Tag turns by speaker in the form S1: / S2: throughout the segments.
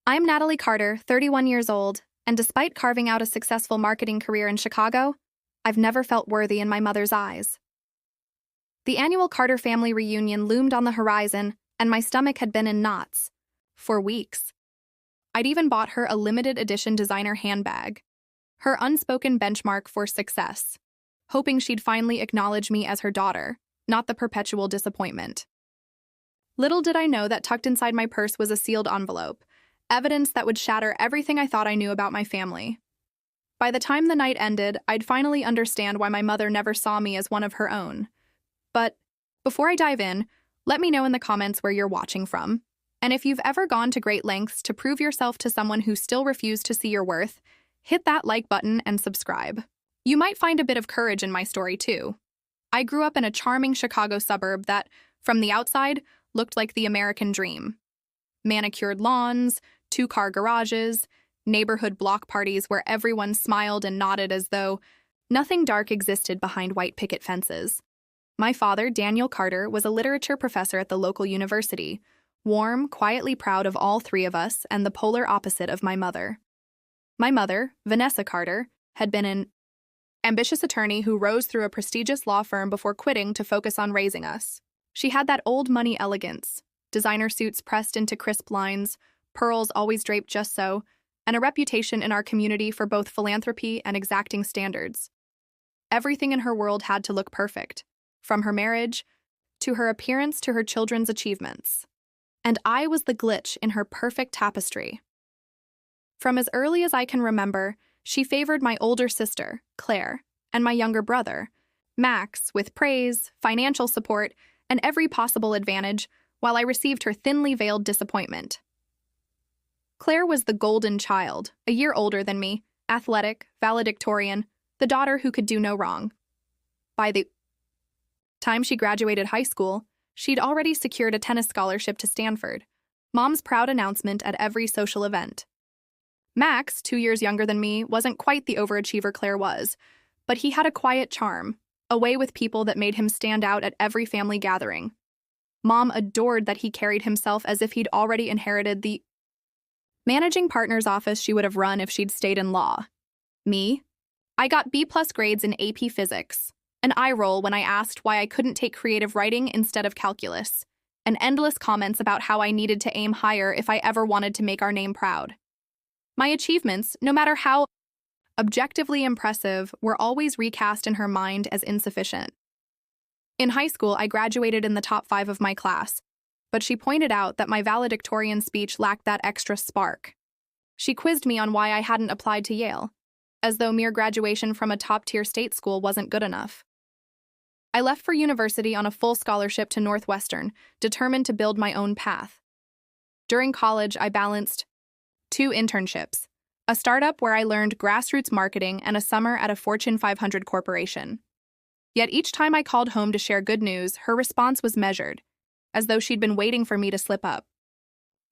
S1: I'm Natalie Carter, 31 years old, and despite carving out a successful marketing career in Chicago, I've never felt worthy in my mother's eyes. The annual Carter family reunion loomed on the horizon, and my stomach had been in knots. For weeks. I'd even bought her a limited edition designer handbag, her unspoken benchmark for success, hoping she'd finally acknowledge me as her daughter, not the perpetual disappointment. Little did I know that tucked inside my purse was a sealed envelope, evidence that would shatter everything I thought I knew about my family. By the time the night ended, I'd finally understand why my mother never saw me as one of her own. But before I dive in, let me know in the comments where you're watching from. And if you've ever gone to great lengths to prove yourself to someone who still refused to see your worth, hit that like button and subscribe. You might find a bit of courage in my story, too. I grew up in a charming Chicago suburb that, from the outside, looked like the American dream. Manicured lawns, two-car garages, neighborhood block parties where everyone smiled and nodded as though nothing dark existed behind white picket fences. My father, Daniel Carter, was a literature professor at the local university, warm, quietly proud of all three of us, and the polar opposite of my mother. My mother, Vanessa Carter, had been an ambitious attorney who rose through a prestigious law firm before quitting to focus on raising us. She had that old money elegance, designer suits pressed into crisp lines, pearls always draped just so, and a reputation in our community for both philanthropy and exacting standards. Everything in her world had to look perfect, from her marriage to her appearance to her children's achievements. And I was the glitch in her perfect tapestry. From as early as I can remember, she favored my older sister, Claire, and my younger brother, Max, with praise, financial support, and every possible advantage, while I received her thinly veiled disappointment. Claire was the golden child, a year older than me, athletic, valedictorian, the daughter who could do no wrong. By the time she graduated high school, she'd already secured a tennis scholarship to Stanford, Mom's proud announcement at every social event. Max, 2 years younger than me, wasn't quite the overachiever Claire was, but he had a quiet charm, a way with people that made him stand out at every family gathering. Mom adored that he carried himself as if he'd already inherited the managing partner's office she would have run if she'd stayed in law. Me? I got B-plus grades in AP Physics, an eye roll when I asked why I couldn't take creative writing instead of calculus, and endless comments about how I needed to aim higher if I ever wanted to make our name proud. My achievements, no matter how objectively impressive, were always recast in her mind as insufficient. In high school, I graduated in the top 5 of my class, but she pointed out that my valedictorian speech lacked that extra spark. She quizzed me on why I hadn't applied to Yale, as though mere graduation from a top-tier state school wasn't good enough. I left for university on a full scholarship to Northwestern, determined to build my own path. During college, I balanced 2 internships, a startup where I learned grassroots marketing and a summer at a Fortune 500 corporation. Yet each time I called home to share good news, her response was measured, as though she'd been waiting for me to slip up.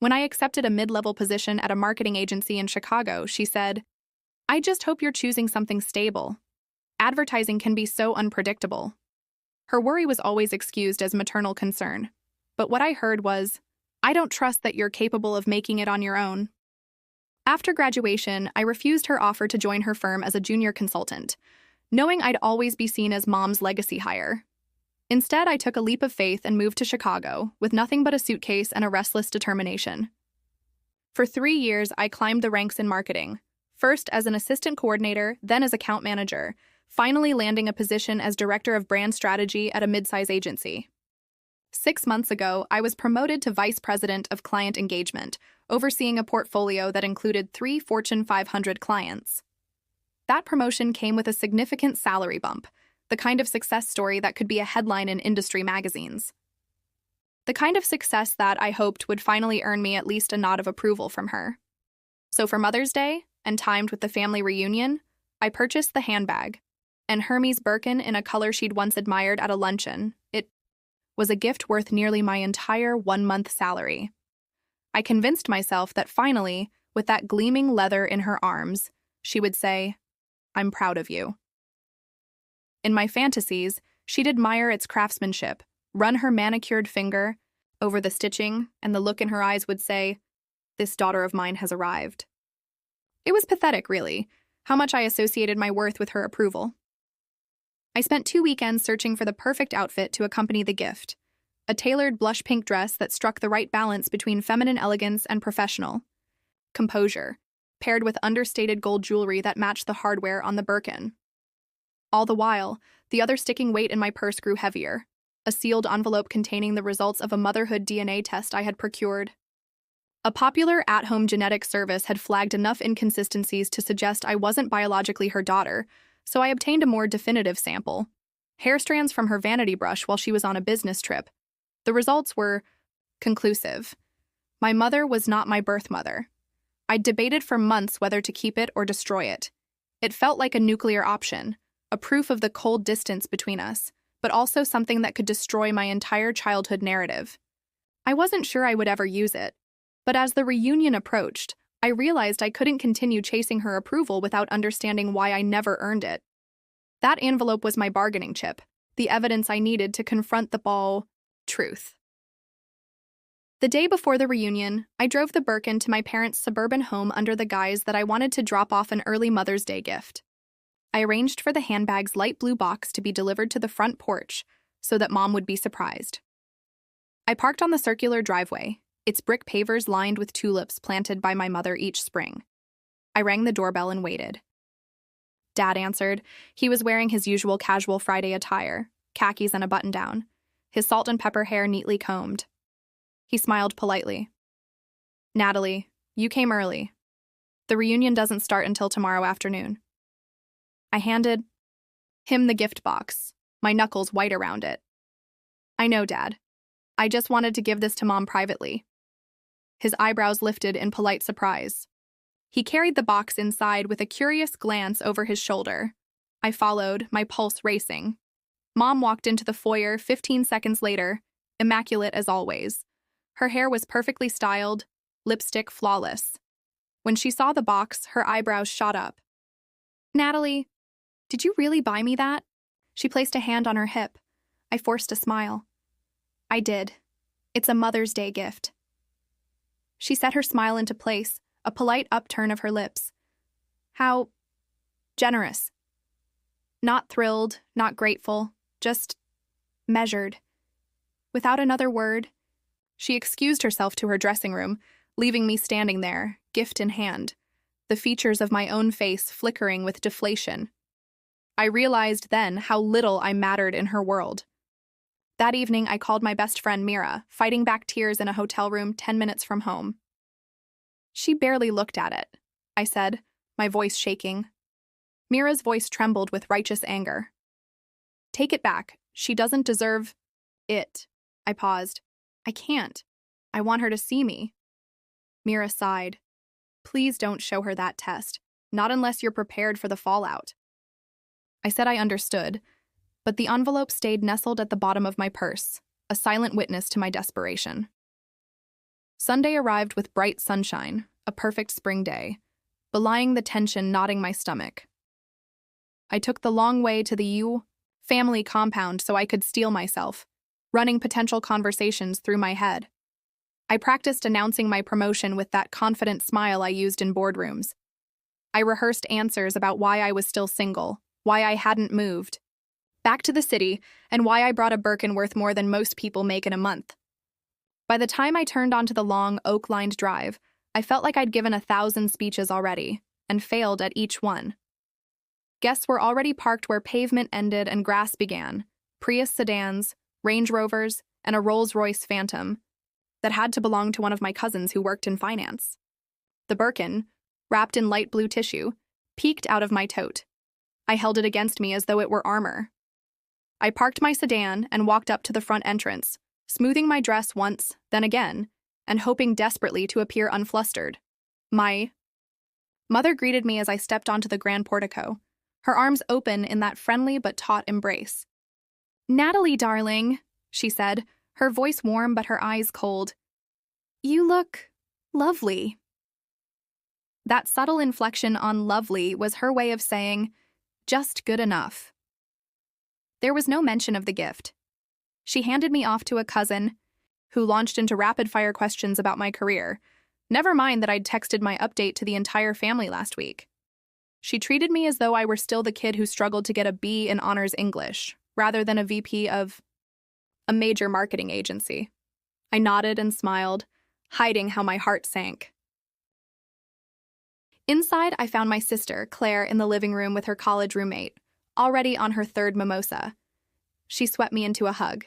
S1: When I accepted a mid-level position at a marketing agency in Chicago, she said, "I just hope you're choosing something stable. Advertising can be so unpredictable." Her worry was always excused as maternal concern, but what I heard was, "I don't trust that you're capable of making it on your own." After graduation, I refused her offer to join her firm as a junior consultant, knowing I'd always be seen as Mom's legacy hire. Instead, I took a leap of faith and moved to Chicago, with nothing but a suitcase and a restless determination. For 3 years, I climbed the ranks in marketing, first as an assistant coordinator, then as account manager, finally landing a position as director of brand strategy at a mid-size agency. 6 months ago, I was promoted to vice president of client engagement, overseeing a portfolio that included 3 Fortune 500 clients. That promotion came with a significant salary bump, the kind of success story that could be a headline in industry magazines. The kind of success that I hoped would finally earn me at least a nod of approval from her. So for Mother's Day, and timed with the family reunion, I purchased the handbag, and Hermes Birkin in a color she'd once admired at a luncheon. It was a gift worth nearly my entire 1-month salary. I convinced myself that finally, with that gleaming leather in her arms, she would say, "I'm proud of you." In my fantasies, she'd admire its craftsmanship, run her manicured finger over the stitching, and the look in her eyes would say, This daughter of mine has arrived. It was pathetic, really, how much I associated my worth with her approval. I spent 2 weekends searching for the perfect outfit to accompany the gift, a tailored blush pink dress that struck the right balance between feminine elegance and professional composure, paired with understated gold jewelry that matched the hardware on the Birkin. All the while, the other sticking weight in my purse grew heavier, a sealed envelope containing the results of a motherhood DNA test I had procured. A popular at-home genetic service had flagged enough inconsistencies to suggest I wasn't biologically her daughter, so I obtained a more definitive sample. Hair strands from her vanity brush while she was on a business trip. The results were conclusive. My mother was not my birth mother. I'd debated for months whether to keep it or destroy it. It felt like a nuclear option, a proof of the cold distance between us, but also something that could destroy my entire childhood narrative. I wasn't sure I would ever use it, but as the reunion approached, I realized I couldn't continue chasing her approval without understanding why I never earned it. That envelope was my bargaining chip, the evidence I needed to confront the truth. The day before the reunion, I drove the Birkin to my parents' suburban home under the guise that I wanted to drop off an early Mother's Day gift. I arranged for the handbag's light blue box to be delivered to the front porch so that Mom would be surprised. I parked on the circular driveway, its brick pavers lined with tulips planted by my mother each spring. I rang the doorbell and waited. Dad answered. He was wearing his usual casual Friday attire, khakis and a button-down, his salt and pepper hair neatly combed. He smiled politely. "Natalie, you came early. The reunion doesn't start until tomorrow afternoon." I handed him the gift box, my knuckles white around it. "I know, Dad. I just wanted to give this to Mom privately." His eyebrows lifted in polite surprise. He carried the box inside with a curious glance over his shoulder. I followed, my pulse racing. Mom walked into the foyer 15 seconds later, immaculate as always. Her hair was perfectly styled, lipstick flawless. When she saw the box, her eyebrows shot up. "Natalie, did you really buy me that?" She placed a hand on her hip. I forced a smile. "I did. It's a Mother's Day gift." She set her smile into place, a polite upturn of her lips. "How generous." Not thrilled, not grateful, just measured. Without another word, she excused herself to her dressing room, leaving me standing there, gift in hand, the features of my own face flickering with deflation. I realized then how little I mattered in her world. That evening, I called my best friend Mira, fighting back tears in a hotel room 10 minutes from home. "She barely looked at it," I said, my voice shaking. Mira's voice trembled with righteous anger. "Take it back. She doesn't deserve it." I paused. "I can't. I want her to see me." Mira sighed. "Please don't show her that test, not unless you're prepared for the fallout." I said I understood, but the envelope stayed nestled at the bottom of my purse, a silent witness to my desperation. Sunday arrived with bright sunshine, a perfect spring day, belying the tension knotting my stomach. I took the long way to the family compound so I could steel myself, running potential conversations through my head. I practiced announcing my promotion with that confident smile I used in boardrooms. I rehearsed answers about why I was still single, why I hadn't moved back to the city, and why I brought a Birkin worth more than most people make in a month. By the time I turned onto the long, oak-lined drive, I felt like I'd given 1,000 speeches already, and failed at each one. Guests were already parked where pavement ended and grass began, Prius sedans, Range Rovers, and a Rolls-Royce Phantom that had to belong to one of my cousins who worked in finance. The Birkin, wrapped in light blue tissue, peeked out of my tote. I held it against me as though it were armor. I parked my sedan and walked up to the front entrance, smoothing my dress once, then again, and hoping desperately to appear unflustered. My mother greeted me as I stepped onto the grand portico, her arms open in that friendly but taut embrace. "Natalie, darling," she said, her voice warm but her eyes cold. "You look lovely." That subtle inflection on lovely was her way of saying, just good enough. There was no mention of the gift. She handed me off to a cousin, who launched into rapid-fire questions about my career, Never mind that I'd texted my update to the entire family last week. She treated me as though I were still the kid who struggled to get a B in honors English, rather than a VP of a major marketing agency. I nodded and smiled, hiding how my heart sank. Inside, I found my sister, Claire, in the living room with her college roommate, already on her third mimosa. She swept me into a hug.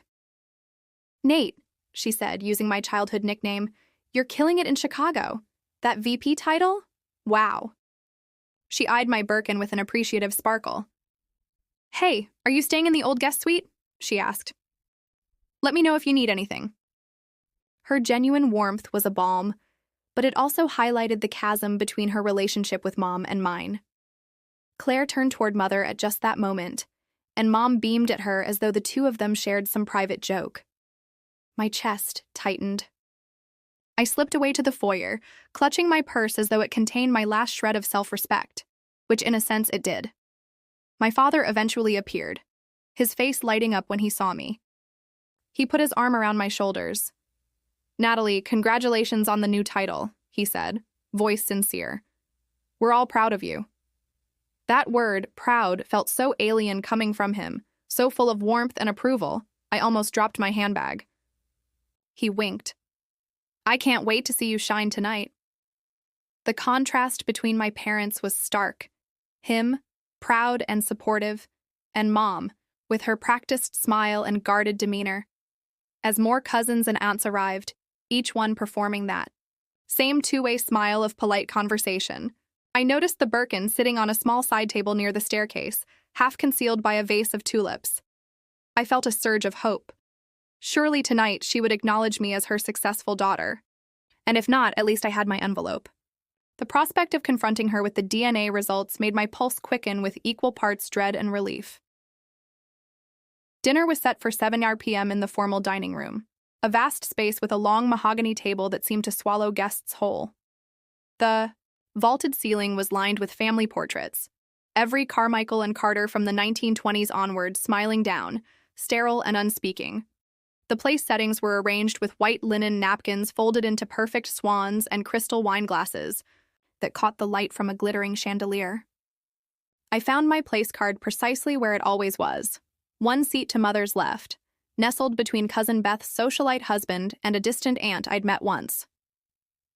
S1: "Nate," she said, using my childhood nickname, "you're killing it in Chicago. That VP title? Wow." She eyed my Birkin with an appreciative sparkle. "Hey, are you staying in the old guest suite?" she asked. "Let me know if you need anything." Her genuine warmth was a balm, but it also highlighted the chasm between her relationship with Mom and mine. Claire turned toward Mother at just that moment, and Mom beamed at her as though the two of them shared some private joke. My chest tightened. I slipped away to the foyer, clutching my purse as though it contained my last shred of self-respect, which in a sense it did. My father eventually appeared, his face lighting up when he saw me. He put his arm around my shoulders. "Natalie, congratulations on the new title," he said, voice sincere. "We're all proud of you." That word, proud, felt so alien coming from him, so full of warmth and approval, I almost dropped my handbag. He winked. "I can't wait to see you shine tonight." The contrast between my parents was stark. Him, proud and supportive, and Mom, with her practiced smile and guarded demeanor. As more cousins and aunts arrived, each one performing that same two-way smile of polite conversation, I noticed the Birkin sitting on a small side table near the staircase, half concealed by a vase of tulips. I felt a surge of hope. Surely tonight she would acknowledge me as her successful daughter. And if not, at least I had my envelope. The prospect of confronting her with the DNA results made my pulse quicken with equal parts dread and relief. Dinner was set for 7 p.m. in the formal dining room, a vast space with a long mahogany table that seemed to swallow guests whole. The vaulted ceiling was lined with family portraits, every Carmichael and Carter from the 1920s onward smiling down, sterile and unspeaking. The place settings were arranged with white linen napkins folded into perfect swans and crystal wine glasses that caught the light from a glittering chandelier. I found my place card precisely where it always was, one seat to Mother's left, nestled between Cousin Beth's socialite husband and a distant aunt I'd met once.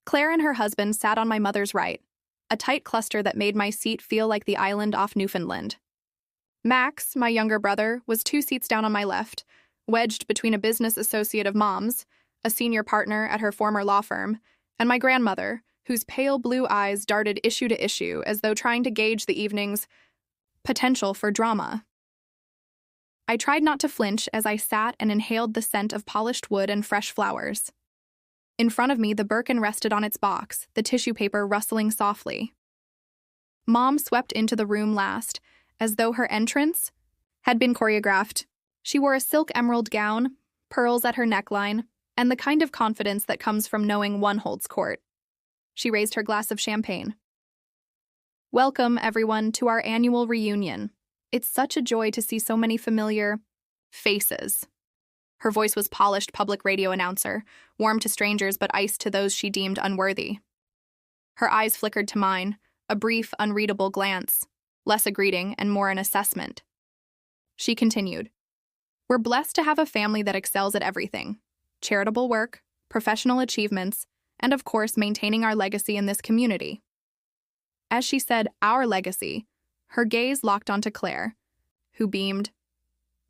S1: Claire and her husband sat on my mother's right, a tight cluster that made my seat feel like the island off Newfoundland. Max, my younger brother, was 2 seats down on my left, wedged between a business associate of Mom's, a senior partner at her former law firm, and my grandmother, whose pale blue eyes darted issue to issue as though trying to gauge the evening's potential for drama. I tried not to flinch as I sat and inhaled the scent of polished wood and fresh flowers. In front of me, the Birkin rested on its box, the tissue paper rustling softly. Mom swept into the room last, as though her entrance had been choreographed. She wore a silk emerald gown, pearls at her neckline, and the kind of confidence that comes from knowing one holds court. She raised her glass of champagne. "Welcome, everyone, to our annual reunion. It's such a joy to see so many familiar faces." Her voice was polished public radio announcer, warm to strangers but iced to those she deemed unworthy. Her eyes flickered to mine, a brief, unreadable glance, less a greeting and more an assessment. She continued, "We're blessed to have a family that excels at everything: charitable work, professional achievements, and of course maintaining our legacy in this community." As she said, "our legacy," her gaze locked onto Claire, who beamed.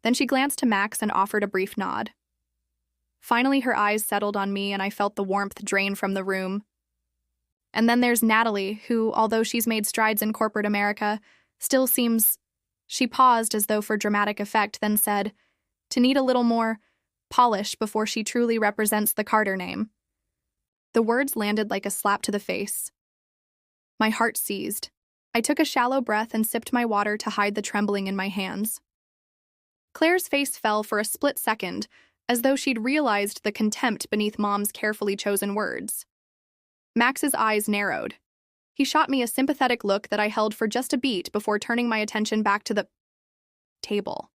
S1: Then she glanced to Max and offered a brief nod. Finally, her eyes settled on me and I felt the warmth drain from the room. And then there's Natalie, who, although she's made strides in corporate America, still seems... She paused as though for dramatic effect, then said, "to need a little more polish before she truly represents the Carter name." The words landed like a slap to the face. My heart seized. I took a shallow breath and sipped my water to hide the trembling in my hands. Claire's face fell for a split second, as though she'd realized the contempt beneath Mom's carefully chosen words. Max's eyes narrowed. He shot me a sympathetic look that I held for just a beat before turning my attention back to the table.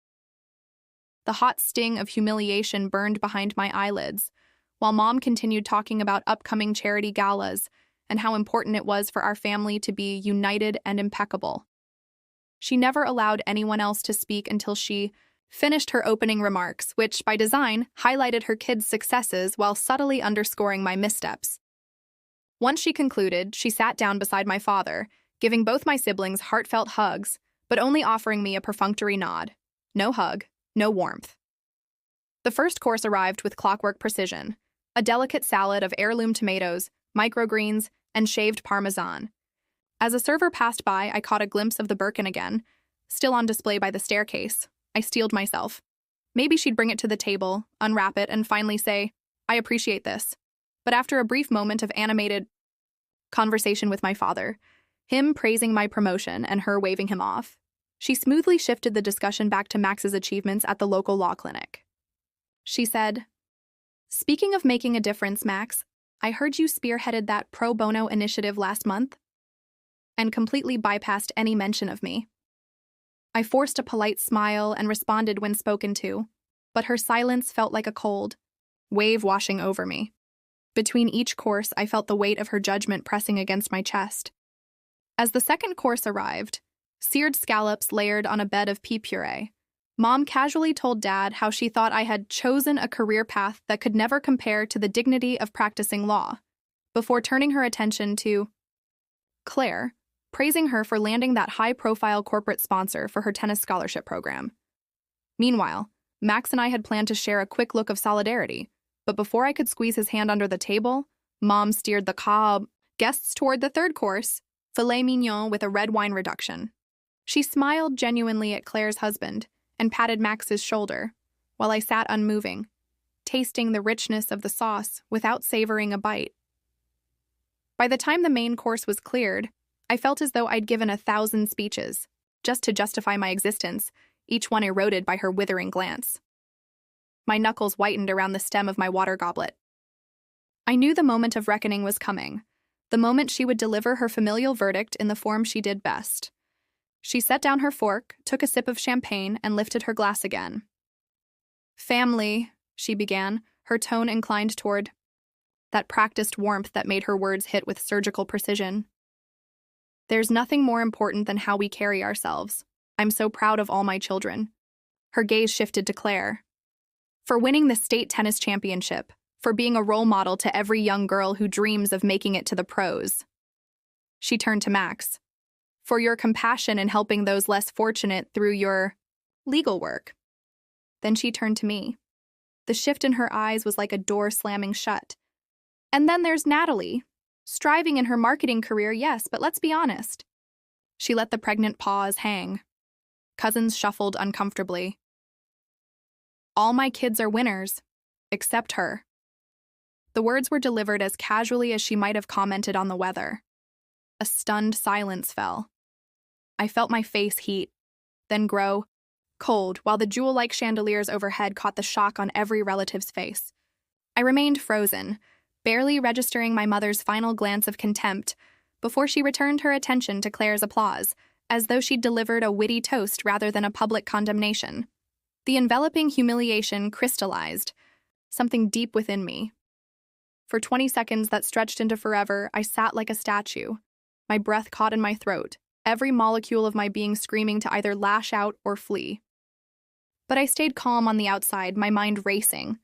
S1: The hot sting of humiliation burned behind my eyelids, while Mom continued talking about upcoming charity galas and how important it was for our family to be united and impeccable. She never allowed anyone else to speak until she finished her opening remarks, which, by design, highlighted her kids' successes while subtly underscoring my missteps. Once she concluded, she sat down beside my father, giving both my siblings heartfelt hugs, but only offering me a perfunctory nod. No hug, no warmth. The first course arrived with clockwork precision, a delicate salad of heirloom tomatoes, microgreens, and shaved parmesan. As a server passed by, I caught a glimpse of the Birkin again, still on display by the staircase. I steeled myself. Maybe she'd bring it to the table, unwrap it, and finally say, "I appreciate this." But after a brief moment of animated conversation with my father, him praising my promotion and her waving him off, she smoothly shifted the discussion back to Max's achievements at the local law clinic. She said, "Speaking of making a difference, Max, I heard you spearheaded that pro bono initiative last month," and completely bypassed any mention of me. I forced a polite smile and responded when spoken to, but her silence felt like a cold wave washing over me. Between each course, I felt the weight of her judgment pressing against my chest. As the second course arrived, seared scallops layered on a bed of pea puree, Mom casually told Dad how she thought I had chosen a career path that could never compare to the dignity of practicing law, before turning her attention to Claire, praising her for landing that high-profile corporate sponsor for her tennis scholarship program. Meanwhile, Max and I had planned to share a quick look of solidarity, but before I could squeeze his hand under the table, Mom steered the guests toward the third course, filet mignon with a red wine reduction. She smiled genuinely at Claire's husband and patted Max's shoulder, while I sat unmoving, tasting the richness of the sauce without savoring a bite. By the time the main course was cleared, I felt as though I'd given 1,000 speeches, just to justify my existence, each one eroded by her withering glance. My knuckles whitened around the stem of my water goblet. I knew the moment of reckoning was coming, the moment she would deliver her familial verdict in the form she did best. She set down her fork, took a sip of champagne, and lifted her glass again. "Family," she began, her tone inclined toward that practiced warmth that made her words hit with surgical precision. "There's nothing more important than how we carry ourselves. I'm so proud of all my children." Her gaze shifted to Claire. "For winning the state tennis championship, for being a role model to every young girl who dreams of making it to the pros." She turned to Max. "For your compassion in helping those less fortunate through your legal work." Then she turned to me. The shift in her eyes was like a door slamming shut. "And then there's Natalie. Striving in her marketing career, yes, but let's be honest." She let the pregnant pause hang. Cousins shuffled uncomfortably. "All my kids are winners, except her." The words were delivered as casually as she might have commented on the weather. A stunned silence fell. I felt my face heat, then grow cold, while the jewel-like chandeliers overhead caught the shock on every relative's face. I remained frozen, barely registering my mother's final glance of contempt before she returned her attention to Claire's applause, as though she'd delivered a witty toast rather than a public condemnation. The enveloping humiliation crystallized, something deep within me. For 20 seconds that stretched into forever, I sat like a statue, my breath caught in my throat, every molecule of my being screaming to either lash out or flee. But I stayed calm on the outside, my mind racing.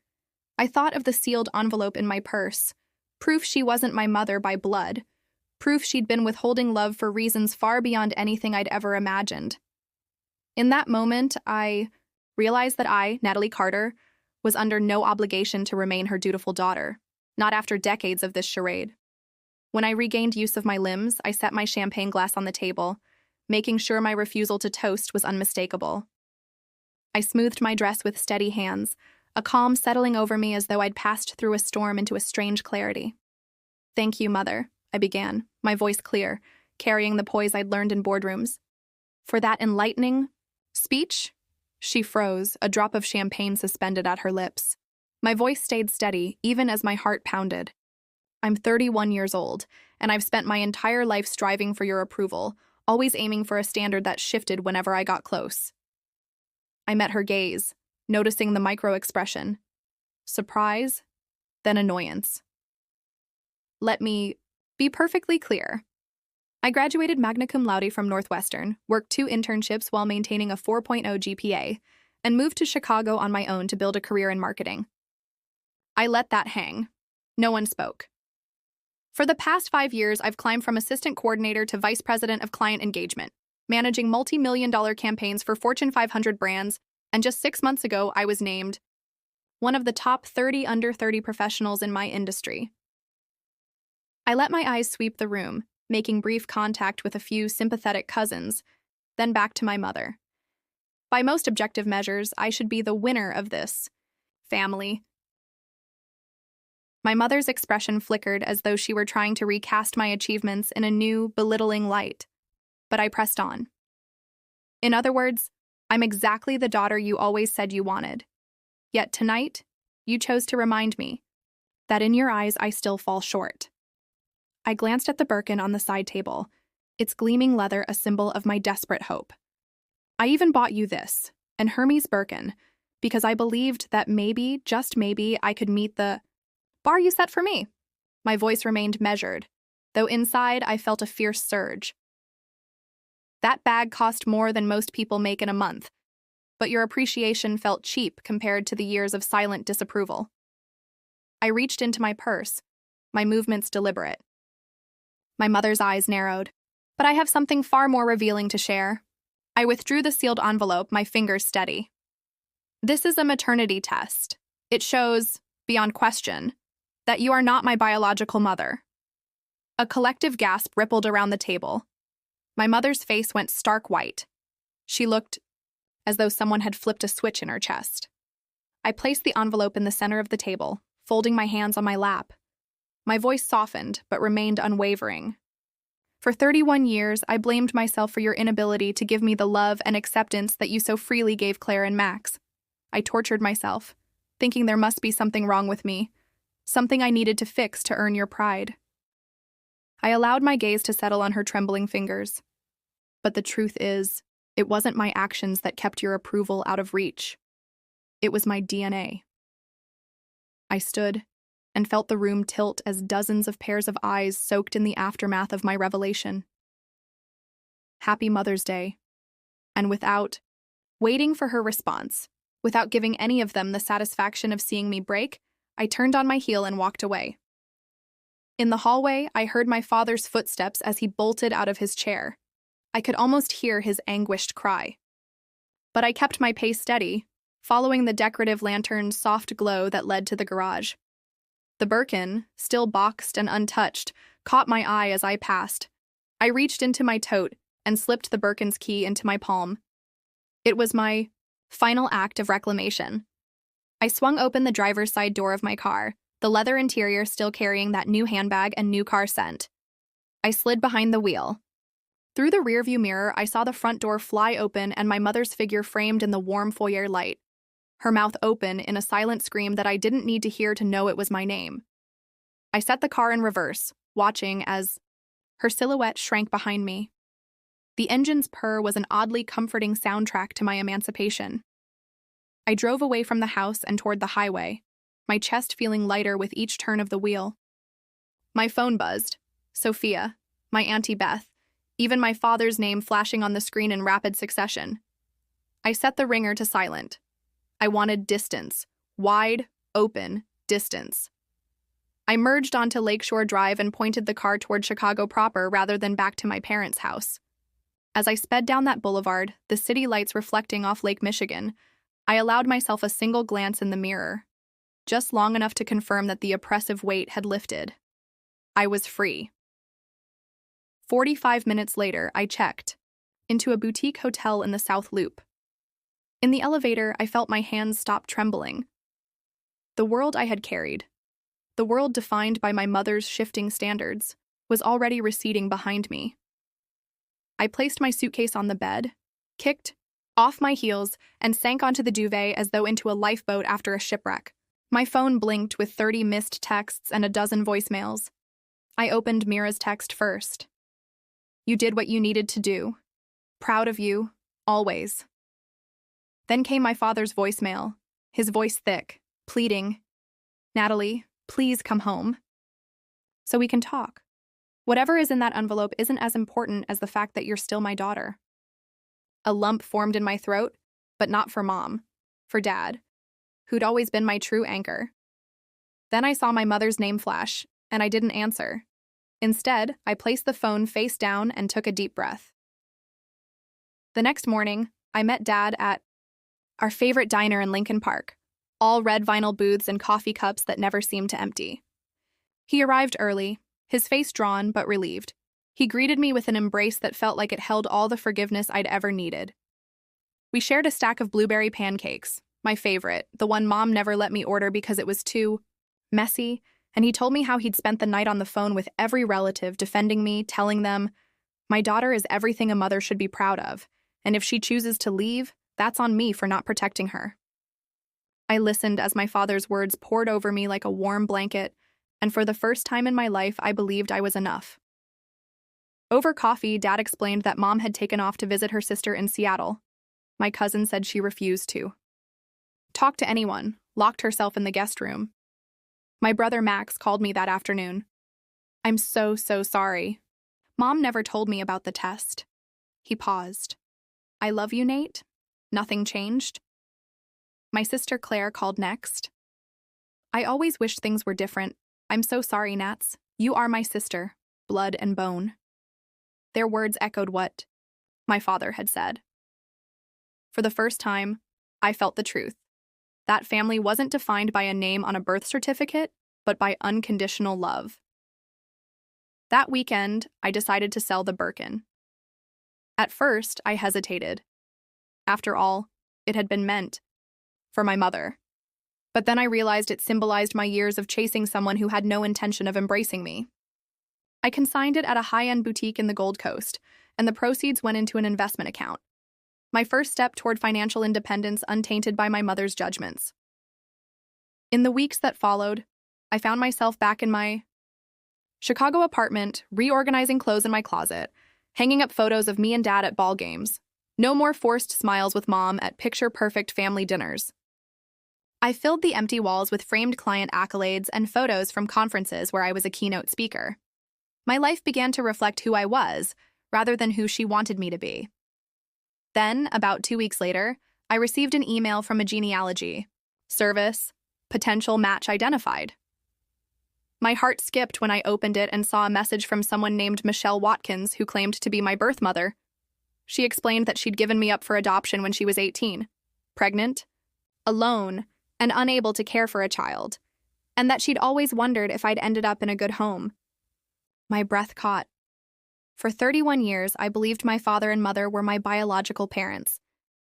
S1: I thought of the sealed envelope in my purse, proof she wasn't my mother by blood, proof she'd been withholding love for reasons far beyond anything I'd ever imagined. In that moment, I realized that I, Natalie Carter, was under no obligation to remain her dutiful daughter, not after decades of this charade. When I regained use of my limbs, I set my champagne glass on the table, making sure my refusal to toast was unmistakable. I smoothed my dress with steady hands, a calm settling over me as though I'd passed through a storm into a strange clarity. "Thank you, Mother," I began, my voice clear, carrying the poise I'd learned in boardrooms. "For that enlightening speech?" She froze, a drop of champagne suspended at her lips. My voice stayed steady, even as my heart pounded. "I'm 31 years old, and I've spent my entire life striving for your approval, always aiming for a standard that shifted whenever I got close." I met her gaze, noticing the micro-expression. Surprise? then annoyance. Let me be perfectly clear. I graduated magna cum laude from Northwestern, worked 2 internships while maintaining a 4.0 GPA, and moved to Chicago on my own to build a career in marketing. I let that hang. No one spoke. For the past 5 years, I've climbed from assistant coordinator to vice president of client engagement, managing multi-million-dollar campaigns for Fortune 500 brands, and just 6 months ago, I was named one of the top 30 under 30 professionals in my industry. I let my eyes sweep the room, making brief contact with a few sympathetic cousins, then back to my mother. By most objective measures, I should be the winner of this family. My mother's expression flickered as though she were trying to recast my achievements in a new, belittling light. But I pressed on. In other words, I'm exactly the daughter you always said you wanted. Yet tonight, you chose to remind me that in your eyes I still fall short. I glanced at the Birkin on the side table, its gleaming leather a symbol of my desperate hope. I even bought you this, an Hermes Birkin, because I believed that maybe, just maybe, I could meet the bar you set for me. My voice remained measured, though inside I felt a fierce surge. That bag cost more than most people make in a month, but your appreciation felt cheap compared to the years of silent disapproval. I reached into my purse, my movements deliberate. My mother's eyes narrowed. But I have something far more revealing to share. I withdrew the sealed envelope, my fingers steady. This is a maternity test. It shows, beyond question, that you are not my biological mother. A collective gasp rippled around the table. My mother's face went stark white. She looked as though someone had flipped a switch in her chest. I placed the envelope in the center of the table, folding my hands on my lap. My voice softened, but remained unwavering. For 31 years, I blamed myself for your inability to give me the love and acceptance that you so freely gave Claire and Max. I tortured myself, thinking there must be something wrong with me, something I needed to fix to earn your pride. I allowed my gaze to settle on her trembling fingers. But the truth is, it wasn't my actions that kept your approval out of reach. It was my DNA. I stood and felt the room tilt as dozens of pairs of eyes soaked in the aftermath of my revelation. Happy Mother's Day. And without waiting for her response, without giving any of them the satisfaction of seeing me break, I turned on my heel and walked away. In the hallway, I heard my father's footsteps as he bolted out of his chair. I could almost hear his anguished cry. But I kept my pace steady, following the decorative lantern's soft glow that led to the garage. The Birkin, still boxed and untouched, caught my eye as I passed. I reached into my tote and slipped the Birkin's key into my palm. It was my final act of reclamation. I swung open the driver's side door of my car, the leather interior still carrying that new handbag and new car scent. I slid behind the wheel. Through the rearview mirror, I saw the front door fly open and my mother's figure framed in the warm foyer light, her mouth open in a silent scream that I didn't need to hear to know it was my name. I set the car in reverse, watching as her silhouette shrank behind me. The engine's purr was an oddly comforting soundtrack to my emancipation. I drove away from the house and toward the highway, my chest feeling lighter with each turn of the wheel. My phone buzzed. Sophia, my Auntie Beth, even my father's name flashing on the screen in rapid succession. I set the ringer to silent. I wanted distance, wide, open distance. I merged onto Lakeshore Drive and pointed the car toward Chicago proper rather than back to my parents' house. As I sped down that boulevard, the city lights reflecting off Lake Michigan, I allowed myself a single glance in the mirror, just long enough to confirm that the oppressive weight had lifted. I was free. 45 minutes later, I checked into a boutique hotel in the South Loop. In the elevator, I felt my hands stop trembling. The world I had carried, the world defined by my mother's shifting standards, was already receding behind me. I placed my suitcase on the bed, kicked off my heels, and sank onto the duvet as though into a lifeboat after a shipwreck. My phone blinked with 30 missed texts and a dozen voicemails. I opened Mira's text first. You did what you needed to do. Proud of you, always. Then came my father's voicemail, his voice thick, pleading. Natalie, Please come home so we can talk. Whatever is in that envelope isn't as important as the fact that you're still my daughter. A lump formed in my throat, but not for Mom, for Dad, who'd always been my true anchor. Then I saw my mother's name flash, and I didn't answer. Instead, I placed the phone face down and took a deep breath. The next morning, I met Dad at our favorite diner in Lincoln Park, all red vinyl booths and coffee cups that never seemed to empty. He arrived early, his face drawn but relieved. He greeted me with an embrace that felt like it held all the forgiveness I'd ever needed. We shared a stack of blueberry pancakes, my favorite, the one Mom never let me order because it was too messy, and he told me how he'd spent the night on the phone with every relative, defending me, telling them, "My daughter is everything a mother should be proud of, and if she chooses to leave, that's on me for not protecting her." I listened as my father's words poured over me like a warm blanket, and for the first time in my life, I believed I was enough. Over coffee, Dad explained that Mom had taken off to visit her sister in Seattle. My cousin said she refused to talk to anyone, locked herself in the guest room. My brother Max called me that afternoon. "I'm so sorry. Mom never told me about the test." He paused. "I love you, Nate. Nothing changed." My sister Claire called next. "I always wished things were different. I'm so sorry, Nats. You are my sister, blood and bone." Their words echoed what my father had said. For the first time, I felt the truth. That family wasn't defined by a name on a birth certificate, but by unconditional love. That weekend, I decided to sell the Birkin. At first, I hesitated. After all, it had been meant for my mother. But then I realized it symbolized my years of chasing someone who had no intention of embracing me. I consigned it at a high-end boutique in the Gold Coast, and the proceeds went into an investment account. My first step toward financial independence untainted by my mother's judgments. In the weeks that followed, I found myself back in my Chicago apartment, reorganizing clothes in my closet, hanging up photos of me and Dad at ball games. No more forced smiles with Mom at picture-perfect family dinners. I filled the empty walls with framed client accolades and photos from conferences where I was a keynote speaker. My life began to reflect who I was, rather than who she wanted me to be. Then, about 2 weeks later, I received an email from a genealogy service, potential match identified. My heart skipped when I opened it and saw a message from someone named Michelle Watkins who claimed to be my birth mother. She explained that she'd given me up for adoption when she was 18, pregnant, alone, and unable to care for a child, and that she'd always wondered if I'd ended up in a good home. My breath caught. For 31 years, I believed my father and mother were my biological parents.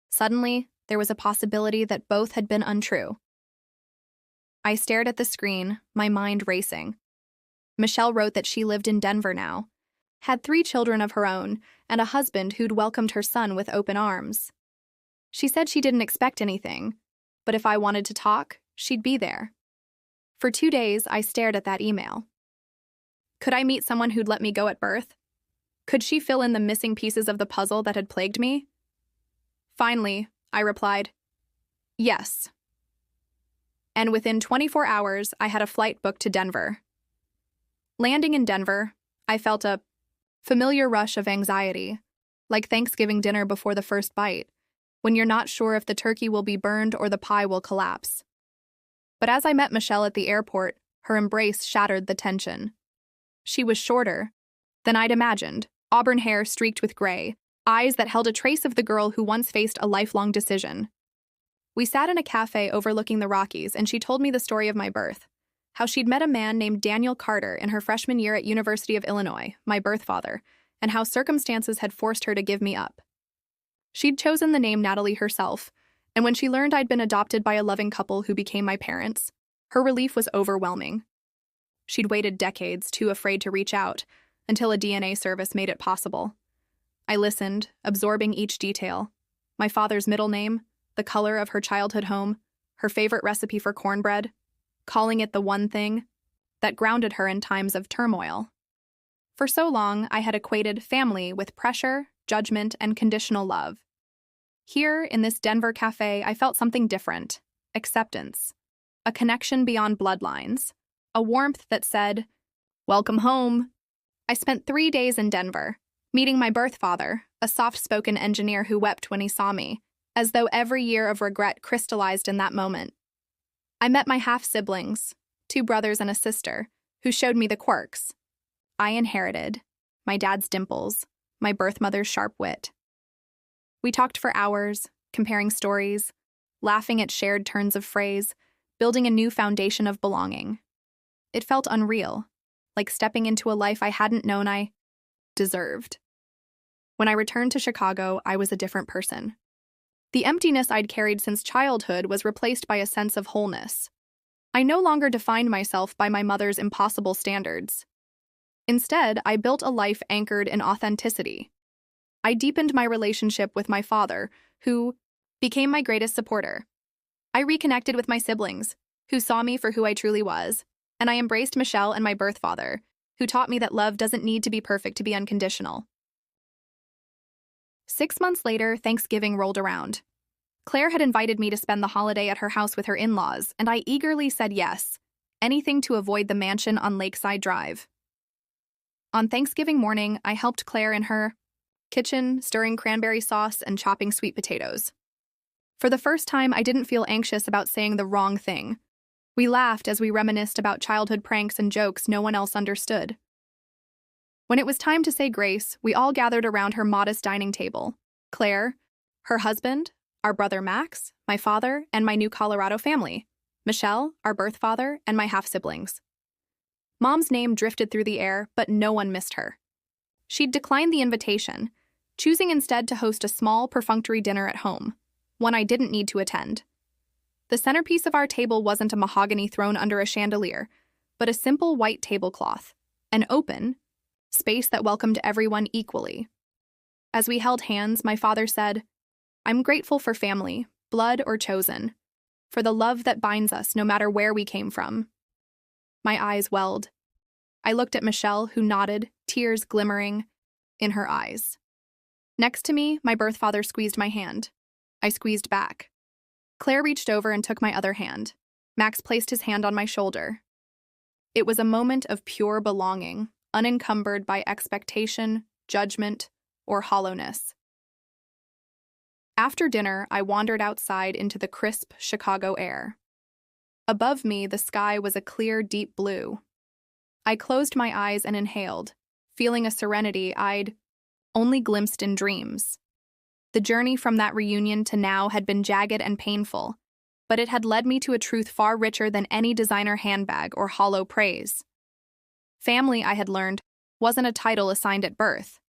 S1: Suddenly, there was a possibility that both had been untrue. I stared at the screen, my mind racing. Michelle wrote that she lived in Denver now, had 3 children of her own, and a husband who'd welcomed her son with open arms. She said she didn't expect anything, but if I wanted to talk, she'd be there. For 2 days, I stared at that email. Could I meet someone who'd let me go at birth? Could she fill in the missing pieces of the puzzle that had plagued me? Finally, I replied, yes. And within 24 hours, I had a flight booked to Denver. Landing in Denver, I felt a familiar rush of anxiety, like Thanksgiving dinner before the first bite, when you're not sure if the turkey will be burned or the pie will collapse. But as I met Michelle at the airport, her embrace shattered the tension. She was shorter than I'd imagined, auburn hair streaked with gray, eyes that held a trace of the girl who once faced a lifelong decision. We sat in a cafe overlooking the Rockies, and she told me the story of my birth, how she'd met a man named Daniel Carter in her freshman year at University of Illinois, my birth father, and how circumstances had forced her to give me up. She'd chosen the name Natalie herself, and when she learned I'd been adopted by a loving couple who became my parents, her relief was overwhelming. She'd waited decades, too afraid to reach out, until a DNA service made it possible. I listened, absorbing each detail. My father's middle name, the color of her childhood home, her favorite recipe for cornbread, calling it the one thing that grounded her in times of turmoil. For so long, I had equated family with pressure, judgment, and conditional love. Here, in this Denver cafe, I felt something different: acceptance. A connection beyond bloodlines. a warmth that said, "Welcome home." I spent 3 days in Denver, meeting my birth father, a soft-spoken engineer who wept when he saw me, as though every year of regret crystallized in that moment. I met my half-siblings, 2 brothers and a sister, who showed me the quirks I inherited: my dad's dimples, my birth mother's sharp wit. We talked for hours, comparing stories, laughing at shared turns of phrase, building a new foundation of belonging. It felt unreal, like stepping into a life I hadn't known I deserved. When I returned to Chicago, I was a different person. The emptiness I'd carried since childhood was replaced by a sense of wholeness. I no longer defined myself by my mother's impossible standards. Instead, I built a life anchored in authenticity. I deepened my relationship with my father, who became my greatest supporter. I reconnected with my siblings, who saw me for who I truly was, and I embraced Michelle and my birth father, who taught me that love doesn't need to be perfect to be unconditional. 6 months later, Thanksgiving rolled around. Claire had invited me to spend the holiday at her house with her in-laws, and I eagerly said yes, anything to avoid the mansion on Lakeside Drive. On Thanksgiving morning, I helped Claire in her kitchen, stirring cranberry sauce and chopping sweet potatoes. For the first time, I didn't feel anxious about saying the wrong thing. We laughed as we reminisced about childhood pranks and jokes no one else understood. When it was time to say grace, we all gathered around her modest dining table: Claire, her husband, our brother Max, my father, and my new Colorado family, Michelle, our birth father, and my half-siblings. Mom's name drifted through the air, but no one missed her. She'd declined the invitation, choosing instead to host a small, perfunctory dinner at home, one I didn't need to attend. The centerpiece of our table wasn't a mahogany throne under a chandelier, but a simple white tablecloth, an open space that welcomed everyone equally. As we held hands, my father said, "I'm grateful for family, blood or chosen, for the love that binds us no matter where we came from." My eyes welled. I looked at Michelle, who nodded, tears glimmering in her eyes. Next to me, my birth father squeezed my hand. I squeezed back. Claire reached over and took my other hand. Max placed his hand on my shoulder. It was a moment of pure belonging, unencumbered by expectation, judgment, or hollowness. After dinner, I wandered outside into the crisp Chicago air. Above me, the sky was a clear, deep blue. I closed my eyes and inhaled, feeling a serenity I'd only glimpsed in dreams. The journey from that reunion to now had been jagged and painful, but it had led me to a truth far richer than any designer handbag or hollow praise. Family, I had learned, wasn't a title assigned at birth.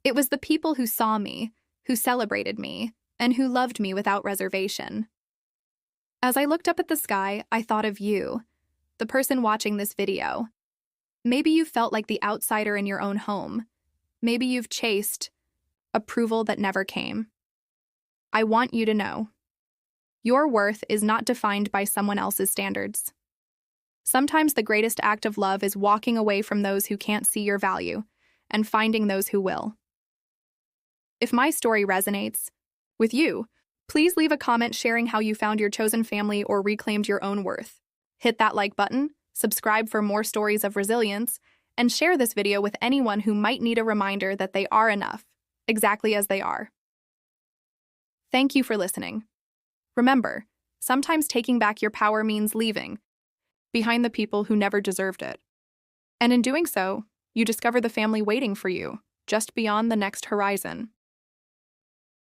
S1: It was the people who saw me, who celebrated me, and who loved me without reservation. As I looked up at the sky, I thought of you, the person watching this video. Maybe you felt like the outsider in your own home. Maybe you've chased approval that never came. I want you to know, your worth is not defined by someone else's standards. Sometimes the greatest act of love is walking away from those who can't see your value and finding those who will. If my story resonates with you, please leave a comment sharing how you found your chosen family or reclaimed your own worth. Hit that like button, subscribe for more stories of resilience, and share this video with anyone who might need a reminder that they are enough, exactly as they are. Thank you for listening. Remember, sometimes taking back your power means leaving behind the people who never deserved it. And in doing so, you discover the family waiting for you, just beyond the next horizon.